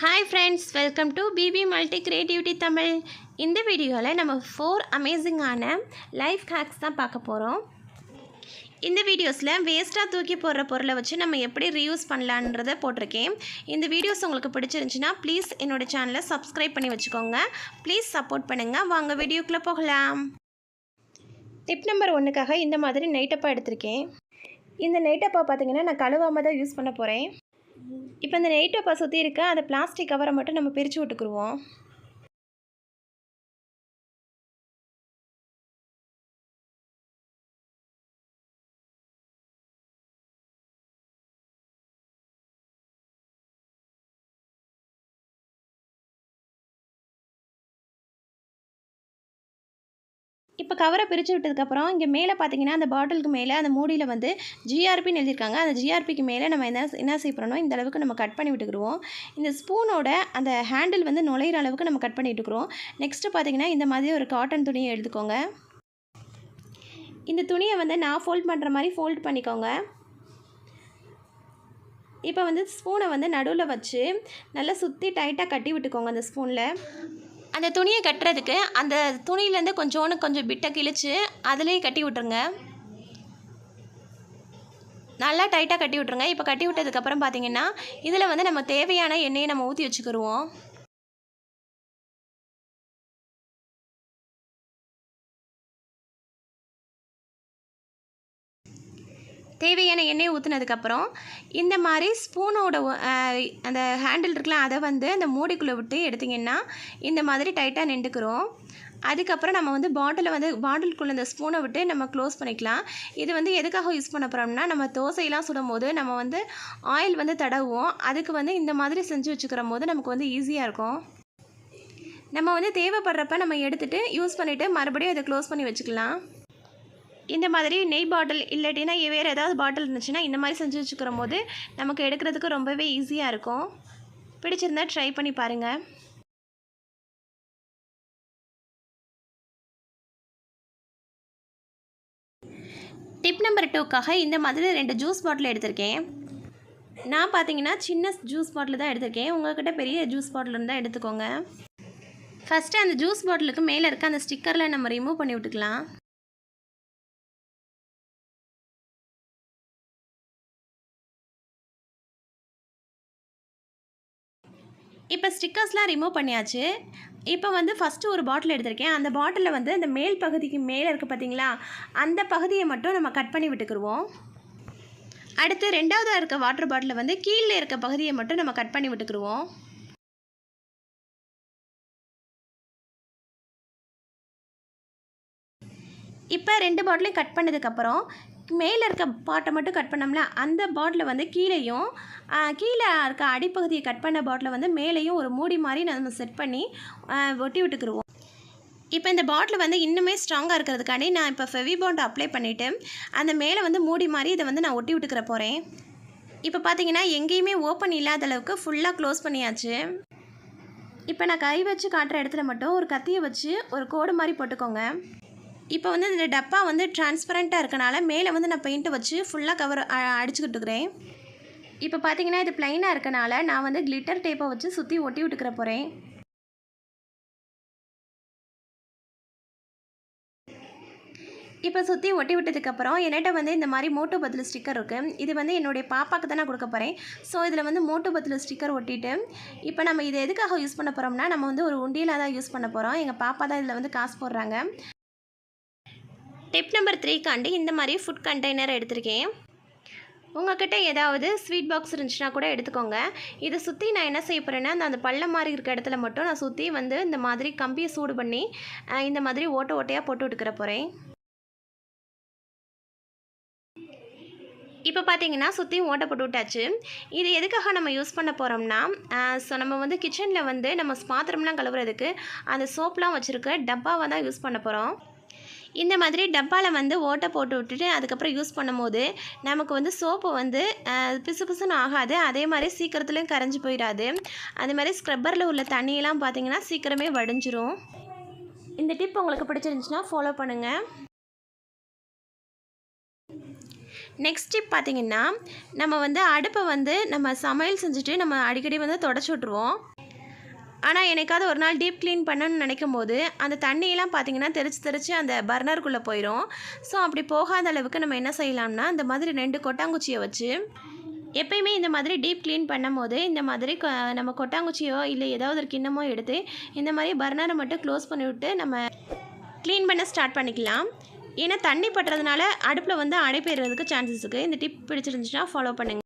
Hi friends, welcome to BB Multi Creativity Tamil. இந்த வீடியோவில் நம்ம 4 அமேசிங்கான லைஃப் ஹேக்ஸ் தான் பார்க்க போகிறோம். இந்த வீடியோஸில் வேஸ்ட்டாக தூக்கி போடுற பொருளை வச்சு நம்ம எப்படி ரீயூஸ் பண்ணலான்றதை போட்டிருக்கேன். இந்த வீடியோஸ் உங்களுக்கு பிடிச்சிருந்துச்சுன்னா ப்ளீஸ் என்னோடய சேனலை சப்ஸ்கிரைப் பண்ணி வச்சுக்கோங்க. ப்ளீஸ் சப்போர்ட் பண்ணுங்கள். வாங்க வீடியோக்குள்ளே போகலாம். டிப் நம்பர் 1க்காக இந்த மாதிரி நைட்டப்பா எடுத்திருக்கேன். இந்த நைட்டப்பா பார்த்திங்கன்னா நான் கழுவாமல் தான் யூஸ் பண்ண போகிறேன். இப்போ இந்த நெய் டப்பா சுற்றி இருக்க அந்த பிளாஸ்டிக் கவரை மட்டும் நம்ம பிரித்து விட்டுக்குருவோம். இப்போ கவரை பிரித்து விட்டதுக்கப்புறம் இங்கே மேலே பார்த்தீங்கன்னா அந்த பாட்டிலுக்கு மேலே அந்த மூடியில் வந்து ஜிஆர்பின்னு எழுதியிருக்காங்க. அந்த ஜிஆர்பிக்கு மேலே நம்ம என்ன செய்ய போகிறோம்னா இந்த அளவுக்கு நம்ம கட் பண்ணி விட்டுக்குருவோம். இந்த ஸ்பூனோட அந்த ஹேண்டில் வந்து நுழையிற அளவுக்கு நம்ம கட் பண்ணி விட்டுக்குறோம். நெக்ஸ்ட்டு பார்த்தீங்கன்னா இந்த மாதிரி ஒரு காட்டன் துணியை எடுத்துக்கோங்க. இந்த துணியை வந்து நான் ஃபோல்ட் பண்ணுற மாதிரி ஃபோல்ட் பண்ணிக்கோங்க. இப்போ வந்து ஸ்பூனை வந்து நடுவில் வச்சு நல்லா சுற்றி டைட்டாக கட்டி விட்டுக்கோங்க. அந்த ஸ்பூனில் அந்த துணியை கட்டுறதுக்கு அந்த துணியிலேருந்து கொஞ்சம் பிட்டை கிழிச்சு அதிலே கட்டி விட்டுருங்க. நல்லா டைட்டாக கட்டி விட்டுருங்க. இப்போ கட்டி விட்டதுக்கப்புறம் பார்த்திங்கன்னா இதில் வந்து நம்ம தேவையான எண்ணெயை நம்ம ஊற்றி வச்சுக்கிடுவோம். தேவையான எண்ணெயை ஊற்றுனதுக்கப்புறம் இந்த மாதிரி ஸ்பூனோட அந்த ஹேண்டில் இருக்குல்ல அதை வந்து அந்த மூடிக்குள்ளே விட்டு எடுத்திங்கன்னா இந்த மாதிரி டைட்டாக நின்றுக்கிறோம். அதுக்கப்புறம் நம்ம வந்து பாட்டிலுக்குள்ளே இந்த ஸ்பூனை விட்டு நம்ம க்ளோஸ் பண்ணிக்கலாம். இது வந்து எதுக்காக யூஸ் பண்ண போகிறோம்னா நம்ம தோசையெல்லாம் சுடும் போது நம்ம வந்து ஆயில் வந்து தடவுவோம். அதுக்கு வந்து இந்த மாதிரி செஞ்சு வச்சுக்கிற போது நமக்கு வந்து ஈஸியாக இருக்கும். நம்ம வந்து தேவைப்படுறப்ப நம்ம எடுத்துகிட்டு யூஸ் பண்ணிவிட்டு மறுபடியும் அதை க்ளோஸ் பண்ணி வச்சுக்கலாம். இந்த மாதிரி நெய் பாட்டில் இல்லாட்டினா வேறு ஏதாவது பாட்டில் இருந்துச்சுன்னா இந்த மாதிரி செஞ்சு வச்சுக்கிற போது நமக்கு எடுக்கிறதுக்கு ரொம்பவே ஈஸியாக இருக்கும். பிடிச்சிருந்தா ட்ரை பண்ணி பாருங்கள். டிப் நம்பர் 2க்காக இந்த மாதிரி 2 ஜூஸ் பாட்டில் எடுத்திருக்கேன். நான் பார்த்தீங்கன்னா சின்ன ஜூஸ் பாட்டில் தான் எடுத்திருக்கேன். உங்கள்கிட்ட பெரிய ஜூஸ் பாட்டில் இருந்தால் எடுத்துக்கோங்க. ஃபஸ்ட்டு அந்த ஜூஸ் பாட்டிலுக்கு மேலே இருக்க அந்த ஸ்டிக்கரில் நம்ம ரிமூவ் பண்ணி விட்டுக்கலாம். இப்போ ஸ்டிக்கர்ஸ்லாம் ரிமூவ் பண்ணியாச்சு. இப்போ வந்து ஃபஸ்ட்டு ஒரு பாட்டில் எடுத்திருக்கேன். அந்த பாட்டிலில் வந்து அந்த மேல் பகுதிக்கு மேலே இருக்குது பார்த்தீங்களா, அந்த பகுதியை மட்டும் நம்ம கட் பண்ணி விட்டுக்குருவோம். அடுத்து 2வது இருக்க வாட்டர் பாட்டிலில் வந்து கீழே இருக்க பகுதியை மட்டும் நம்ம கட் பண்ணி விட்டுக்குருவோம். இப்போ 2 பாட்டிலையும் கட் பண்ணதுக்கப்புறம் மேலே இருக்க பாட்டை மட்டும் கட் பண்ணோம்ல, அந்த பாட்டிலை வந்து கீழே இருக்க அடிப்பகுதியை கட் பண்ண பாட்டிலை வந்து மேலேயும் ஒரு மூடி மாதிரி நம்ம செட் பண்ணி ஒட்டி விட்டுக்குருவோம். இப்போ இந்த பாட்டில் வந்து இன்னுமே ஸ்ட்ராங்காக இருக்கிறதுக்காண்டி நான் இப்போ ஃபெவிபாண்ட் அப்ளை பண்ணிவிட்டு அந்த மேலே வந்து மூடி மாதிரி இதை வந்து நான் ஒட்டி விட்டுக்கிற போகிறேன். இப்போ பார்த்தீங்கன்னா எங்கேயுமே ஓப்பன் இல்லாத அளவுக்கு ஃபுல்லாக க்ளோஸ் பண்ணியாச்சு. இப்போ நான் கை வச்சு காட்டுற இடத்துல மட்டும் ஒரு கத்தியை வச்சு ஒரு கோடு மாதிரி போட்டுக்கோங்க. இப்போ வந்து இந்த டப்பா வந்து டிரான்ஸ்பரண்ட்டாக இருக்கனால மேலே வந்து நான் பெயிண்ட்டை வச்சு ஃபுல்லாக கவர் அடிச்சுக்கிட்டுக்கிறேன். இப்போ பார்த்தீங்கன்னா இது ப்ளைனாக இருக்கனால நான் வந்து கிளிட்டர் டேப்பை வச்சு சுற்றி ஒட்டி விட்டுக்கிற போகிறேன். இப்போ சுற்றி ஒட்டி விட்டதுக்கப்புறம் என்கிட்ட வந்து இந்த மாதிரி மோட்டோ பத்தில் ஸ்டிக்கர் இருக்குது. இது வந்து என்னுடைய பாப்பாவுக்கு தான் நான் கொடுக்க போகிறேன். ஸோ இதில் வந்து மோட்டோ பத்தில் ஸ்டிக்கர் ஒட்டிட்டு இப்போ நம்ம இதை எதுக்காக யூஸ் பண்ண போகிறோம்னா நம்ம வந்து ஒரு உண்டியலாக தான் யூஸ் பண்ண போகிறோம். எங்கள் பாப்பா தான் இதில் வந்து காசு போடுறாங்க. டிப் நம்பர் 3க்காண்டி இந்த மாதிரி ஃபுட் கண்டெய்னர் எடுத்திருக்கேன். உங்கள்கிட்ட ஏதாவது ஸ்வீட் பாக்ஸ் இருந்துச்சுன்னா கூட எடுத்துக்கோங்க. இதை சுற்றி நான் என்ன செய்ய போகிறேன்னா அந்த பள்ளம் மாதிரி இருக்க இடத்துல மட்டும் நான் சுற்றி வந்து இந்த மாதிரி கம்பியை சூடு பண்ணி இந்த மாதிரி ஓட்டையாக போட்டு விட்டுக்கிற போகிறேன். இப்போ பார்த்தீங்கன்னா சுற்றி ஓட்டை போட்டு விட்டாச்சு. இது எதுக்காக நம்ம யூஸ் பண்ண போகிறோம்னா ஸோ நம்ம வந்து கிச்சனில் வந்து நம்ம பாத்திரம்லாம் கழுவுறதுக்கு அந்த சோப்லாம் வச்சுருக்க டப்பாவை தான் யூஸ் பண்ண போகிறோம். இந்த மாதிரி டப்பாவில் வந்து ஓட்டை போட்டு விட்டுட்டு அதுக்கப்புறம் யூஸ் பண்ணும்போது நமக்கு வந்து சோப்பு வந்து பிசு பிசுன்னு ஆகாது. அதே மாதிரி சீக்கிரத்துலேயும் கரைஞ்சி போயிடாது. அதே மாதிரி ஸ்க்ரப்பரில் உள்ள தண்ணியெல்லாம் பார்த்திங்கன்னா சீக்கிரமே வடிஞ்சிரும். இந்த டிப் உங்களுக்கு பிடிச்சிருந்துச்சுன்னா ஃபாலோ பண்ணுங்கள். நெக்ஸ்ட் டிப் பார்த்திங்கன்னா, நம்ம வந்து அடுப்பை வந்து நம்ம சமையல் செஞ்சுட்டு நம்ம அடிக்கடி வந்து தொடச்சி விட்ருவோம். ஆனால் எனக்காவது ஒரு நாள் டீப் க்ளீன் பண்ணணும்னு நினைக்கும் போது அந்த தண்ணியெல்லாம் பார்த்திங்கன்னா தெரிச்சு அந்த பர்னருக்குள்ளே போயிடும். ஸோ அப்படி போகாத அளவுக்கு நம்ம என்ன செய்யலாம்னா, இந்த மாதிரி 2 கொட்டாங்குச்சியை வச்சு எப்பயுமே இந்த மாதிரி டீப் க்ளீன் பண்ணும்போது இந்த மாதிரி நம்ம கொட்டாங்குச்சியோ இல்லை ஏதாவது ஒரு கிண்ணமோ எடுத்து இந்த மாதிரி பர்னரை மட்டும் க்ளோஸ் பண்ணிவிட்டு நம்ம க்ளீன் பண்ண ஸ்டார்ட் பண்ணிக்கலாம். ஏன்னா தண்ணி பட்டுறதுனால அடுப்பில் வந்து அடைப்பேறதுக்கு சான்சஸ் இருக்குது. இந்த டிப் பிடிச்சிருந்துச்சுன்னா ஃபாலோ பண்ணுங்கள்.